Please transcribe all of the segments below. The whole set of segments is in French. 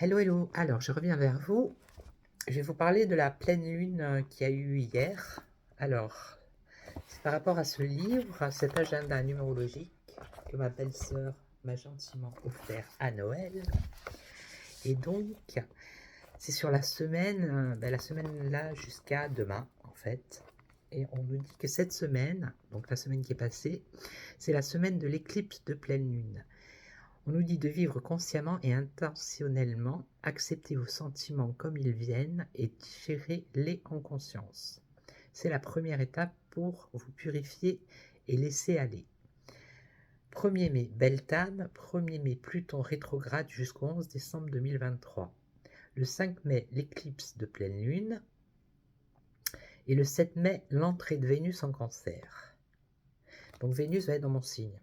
Hello, hello. Alors, je reviens vers vous. Je vais vous parler de la pleine lune qu'il y a eu hier. Alors, c'est par rapport à ce livre, à cet agenda numérologique que ma belle-sœur m'a gentiment offert à Noël. Et donc, c'est sur la semaine, la semaine là jusqu'à demain, en fait. Et on nous dit que cette semaine, donc la semaine qui est passée, c'est la semaine de l'éclipse de pleine lune. On nous dit de vivre consciemment et intentionnellement, accepter vos sentiments comme ils viennent et digérez-les en conscience. C'est la première étape pour vous purifier et laisser aller. 1er mai, Beltane, 1er mai, Pluton rétrograde jusqu'au 11 décembre 2023. Le 5 mai, l'éclipse de pleine lune. Et le 7 mai, l'entrée de Vénus en Cancer. Donc Vénus va être dans mon signe.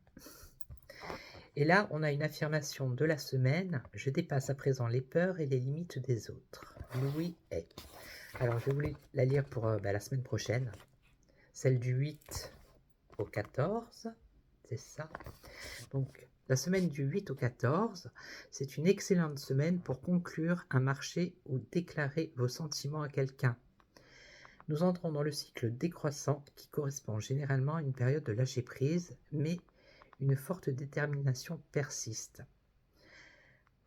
Et là, on a une affirmation de la semaine. Je dépasse à présent les peurs et les limites des autres. Louis Hay. Alors, je voulais la lire pour la semaine prochaine. Celle du 8 au 14. C'est ça. Donc, la semaine du 8 au 14, c'est une excellente semaine pour conclure un marché ou déclarer vos sentiments à quelqu'un. Nous entrons dans le cycle décroissant qui correspond généralement à une période de lâcher prise, mais une forte détermination persiste.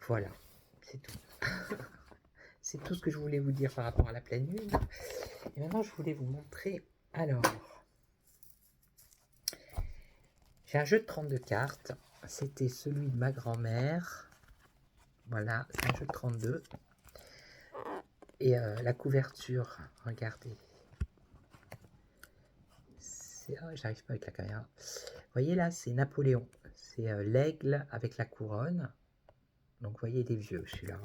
Voilà, c'est tout. C'est tout ce que je voulais vous dire par rapport à la pleine lune. Et maintenant, je voulais vous montrer. Alors, j'ai un jeu de 32 cartes. C'était celui de ma grand-mère. Voilà, c'est un jeu de 32. Et la couverture, regardez. J'arrive pas avec la caméra. Vous voyez là, c'est Napoléon. C'est l'aigle avec la couronne. Donc, vous voyez, il est vieux, celui-là.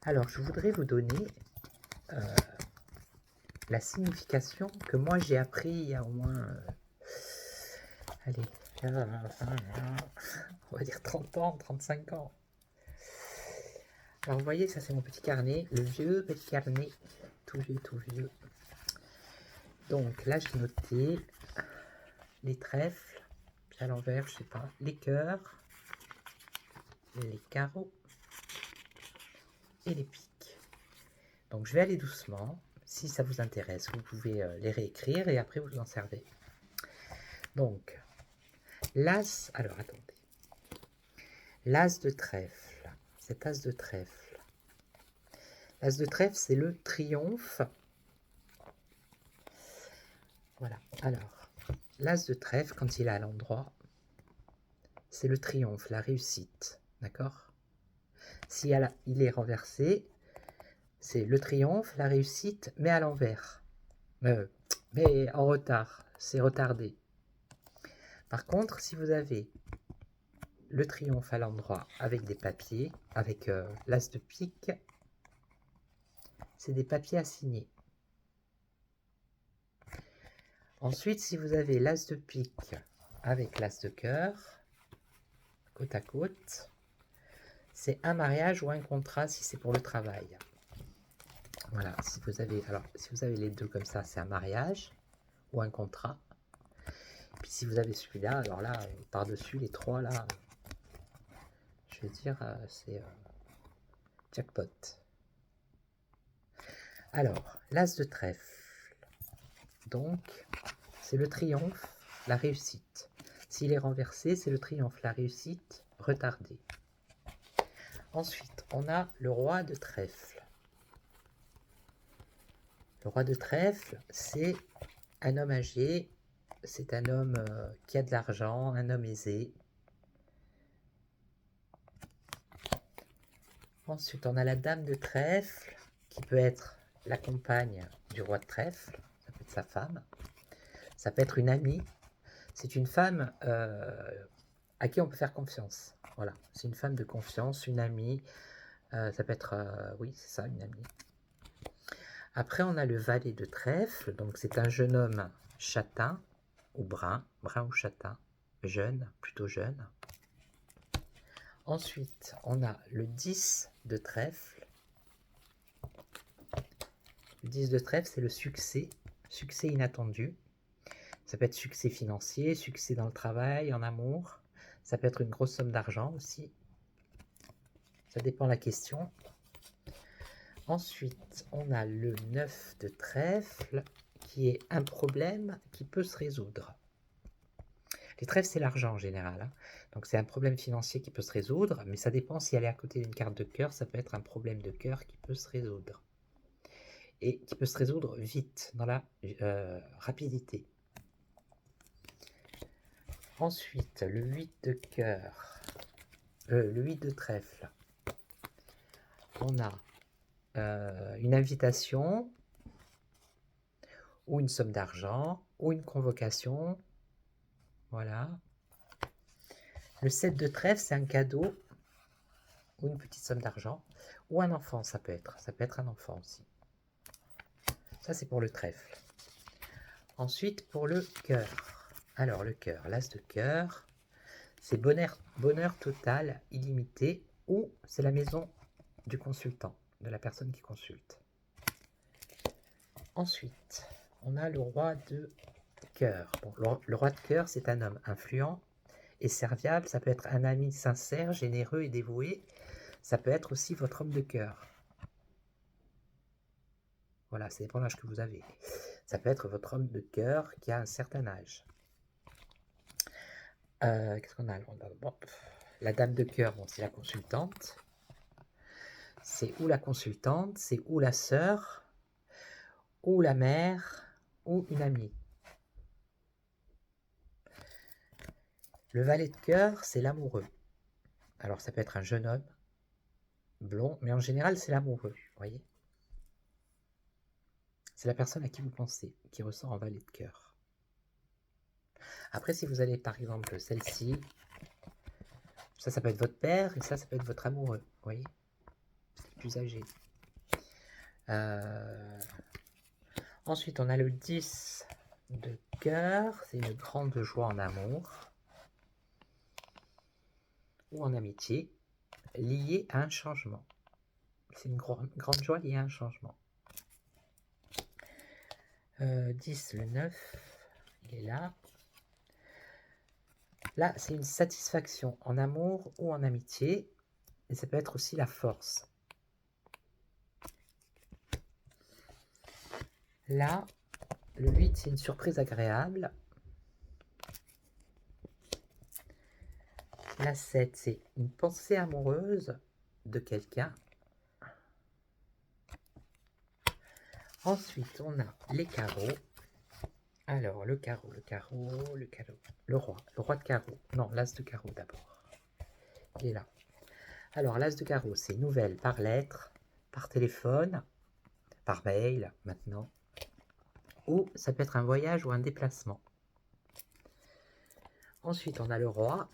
Alors, je voudrais vous donner la signification que moi j'ai appris il y a au moins, allez, on va dire 30 ans, 35 ans. Alors, vous voyez, ça c'est mon petit carnet, le vieux petit carnet, tout vieux, tout vieux. Donc là, j'ai noté les trèfles, puis à l'envers, je sais pas, les cœurs, les carreaux et les piques. Donc je vais aller doucement. Si ça vous intéresse, vous pouvez les réécrire et après vous en servez. Donc, l'as, alors attendez. L'as de trèfle, cet as de trèfle. L'as de trèfle, c'est le triomphe. Voilà, alors, l'as de trèfle, quand il est à l'endroit, c'est le triomphe, la réussite, d'accord? Si il est renversé, c'est le triomphe, la réussite, mais à l'envers. Mais en retard, c'est retardé. Par contre, si vous avez le triomphe à l'endroit avec des papiers, avec l'as de pique, c'est des papiers à signer. Ensuite, si vous avez l'as de pique avec l'as de cœur, côte à côte, c'est un mariage ou un contrat si c'est pour le travail. Voilà, si vous avez les deux comme ça, c'est un mariage ou un contrat. Puis si vous avez celui-là, alors là, par-dessus les trois là, je veux dire, c'est jackpot. Alors, l'as de trèfle, donc, c'est le triomphe, la réussite. S'il est renversé, c'est le triomphe, la réussite retardée. Ensuite, on a le roi de trèfle. Le roi de trèfle, c'est un homme âgé, c'est un homme qui a de l'argent, un homme aisé. Ensuite, on a la dame de trèfle, qui peut être la compagne du roi de trèfle, ça peut être sa femme, ça peut être une amie. C'est une femme à qui on peut faire confiance. Voilà, c'est une femme de confiance, une amie. Ça peut être, oui, c'est ça, une amie. Après, on a le valet de trèfle. Donc, c'est un jeune homme châtain ou brun ou châtain, jeune, plutôt jeune. Ensuite, on a le 10 de trèfle. Le 10 de trèfle, c'est le succès inattendu. Ça peut être succès financier, succès dans le travail, en amour. Ça peut être une grosse somme d'argent aussi. Ça dépend de la question. Ensuite, on a le 9 de trèfle, qui est un problème qui peut se résoudre. Les trèfles, c'est l'argent en général, hein. Donc c'est un problème financier qui peut se résoudre, mais ça dépend si elle est à côté d'une carte de cœur, ça peut être un problème de cœur qui peut se résoudre. Et qui peut se résoudre vite, dans la rapidité. Ensuite, le 8 de cœur, le 8 de trèfle. On a une invitation, ou une somme d'argent, ou une convocation. Voilà. Le 7 de trèfle, c'est un cadeau, ou une petite somme d'argent, ou un enfant, ça peut être un enfant aussi. Ça, c'est pour le trèfle. Ensuite, pour le cœur. Alors, le cœur, l'as de cœur, c'est bonheur total, illimité, ou c'est la maison du consultant, de la personne qui consulte. Ensuite, on a le roi de cœur. Bon, le roi de cœur, c'est un homme influent et serviable. Ça peut être un ami sincère, généreux et dévoué. Ça peut être aussi votre homme de cœur. Voilà, ça dépend de l'âge que vous avez. Ça peut être votre homme de cœur qui a un certain âge. Qu'est-ce qu'on a? Bon, la dame de cœur, bon, c'est la consultante. C'est ou la consultante, c'est ou la sœur, ou la mère, ou une amie. Le valet de cœur, c'est l'amoureux. Alors, ça peut être un jeune homme, blond, mais en général, c'est l'amoureux, vous voyez? C'est la personne à qui vous pensez, qui ressort en valet de cœur. Après, si vous allez, par exemple, celle-ci, ça peut être votre père, et ça peut être votre amoureux, vous voyez? C'est plus âgé. Ensuite, on a le 10 de cœur, c'est une grande joie en amour, ou en amitié, liée à un changement. C'est une grande joie liée à un changement. 10, le 9, il est là. Là, c'est une satisfaction en amour ou en amitié. Et ça peut être aussi la force. Là, le 8, c'est une surprise agréable. La 7, c'est une pensée amoureuse de quelqu'un. Ensuite, on a les carreaux. Alors, le carreau, le roi de carreau. Non, l'as de carreau d'abord. Il est là. Alors, l'as de carreau, c'est nouvelle par lettre, par téléphone, par mail, maintenant. Ou ça peut être un voyage ou un déplacement. Ensuite, on a le roi.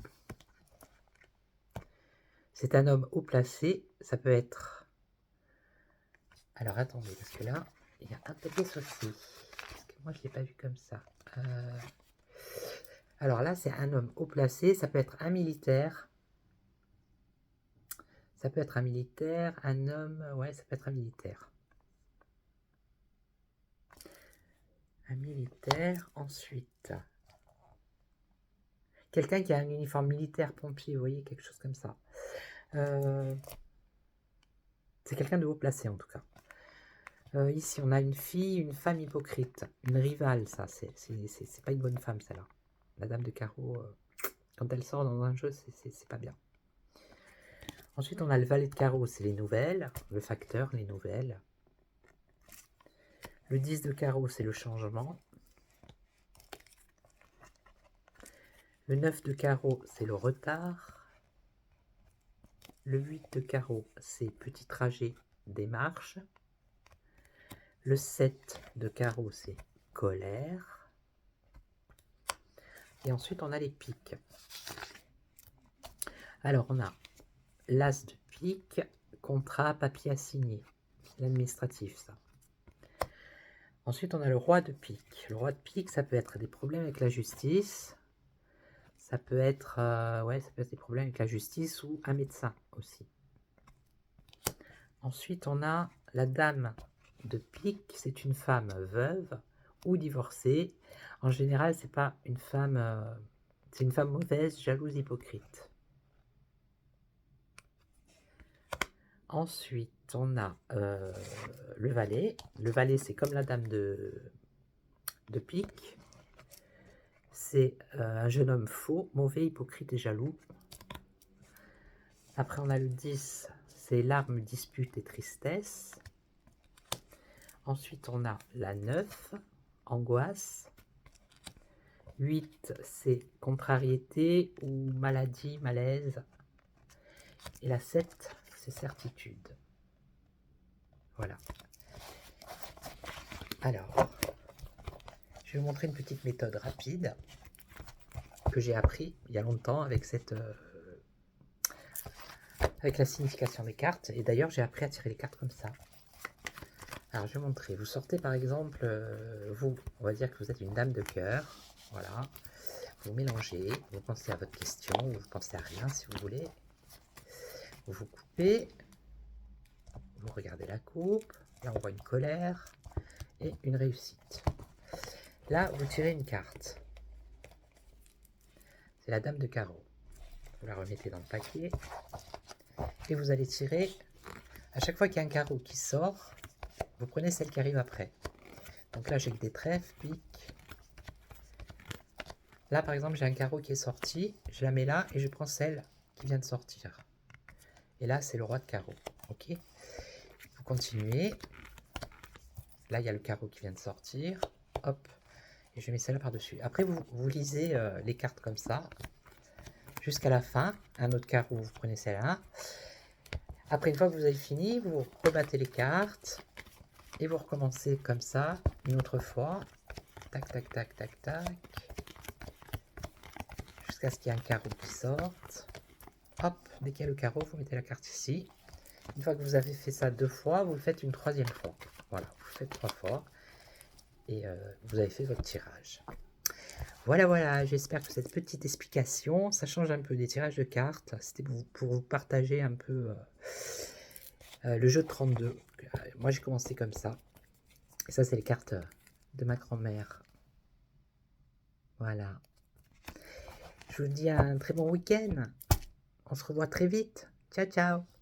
C'est un homme haut placé. Ça peut être... Alors, attendez, parce que là, il y a un petit souci. Parce que moi, je ne l'ai pas vu comme ça. Alors là, c'est un homme haut placé. Ça peut être un militaire. Ça peut être un militaire, un homme... Ouais, ça peut être un militaire. Un militaire. Ensuite... Quelqu'un qui a un uniforme militaire, pompier, vous voyez, quelque chose comme ça. C'est quelqu'un de haut placé, en tout cas. Ici, on a une fille, une femme hypocrite. Une rivale, ça. C'est pas une bonne femme, celle-là. La dame de carreau, quand elle sort dans un jeu, c'est pas bien. Ensuite, on a le valet de carreau, c'est les nouvelles. Le facteur, les nouvelles. Le 10 de carreau, c'est le changement. Le 9 de carreau, c'est le retard. Le 8 de carreau, c'est petit trajet, démarche. Le 7 de carreau, c'est colère. Et ensuite, on a les piques. Alors, on a l'as de pique, contrat, papier à signer. L'administratif, ça. Ensuite, on a le roi de pique. Le roi de pique, ça peut être des problèmes avec la justice. Ça peut être, ça peut être des problèmes avec la justice ou un médecin aussi. Ensuite, on a la dame de pique. C'est une femme veuve ou divorcée. En général, c'est pas une femme... c'est une femme mauvaise, jalouse, hypocrite. Ensuite, on a le valet. Le valet, c'est comme la dame de pique. C'est un jeune homme faux, mauvais, hypocrite et jaloux. Après, on a le 10, c'est larmes, disputes et tristesse. Ensuite, on a la 9, angoisse. 8, c'est contrariété ou maladie, malaise. Et la 7, c'est certitude. Voilà. Alors, je vais vous montrer une petite méthode rapide que j'ai appris il y a longtemps avec avec la signification des cartes. Et d'ailleurs, j'ai appris à tirer les cartes comme ça. Alors, je vais vous montrer. Vous sortez par exemple, vous, on va dire que vous êtes une dame de cœur. Voilà. Vous mélangez, vous pensez à votre question, ou vous pensez à rien si vous voulez. Vous coupez, vous regardez la coupe. Là, on voit une colère et une réussite. Là, vous tirez une carte. C'est la dame de carreau. Vous la remettez dans le paquet. Et vous allez tirer. À chaque fois qu'il y a un carreau qui sort, vous prenez celle qui arrive après. Donc là, j'ai que des trèfles, pique. Là, par exemple, j'ai un carreau qui est sorti. Je la mets là et je prends celle qui vient de sortir. Et là, c'est le roi de carreau. Ok. Vous continuez. Là, il y a le carreau qui vient de sortir. Hop. Et je mets celle-là par-dessus. Après, vous lisez les cartes comme ça. Jusqu'à la fin. Un autre carreau, vous prenez celle-là. Après, une fois que vous avez fini, vous rebattez les cartes. Et vous recommencez comme ça, une autre fois. Tac, tac, tac, tac, tac. Jusqu'à ce qu'il y ait un carreau qui sorte. Hop, dès qu'il y a le carreau, vous mettez la carte ici. Une fois que vous avez fait ça 2 fois, vous le faites une 3e fois. Voilà, vous le faites 3 fois. Et vous avez fait votre tirage. Voilà, voilà, j'espère que cette petite explication, ça change un peu des tirages de cartes. C'était pour vous partager un peu le jeu de 32. Moi, j'ai commencé comme ça. Et ça, c'est les cartes de ma grand-mère. Voilà. Je vous dis un très bon week-end. On se revoit très vite. Ciao, ciao.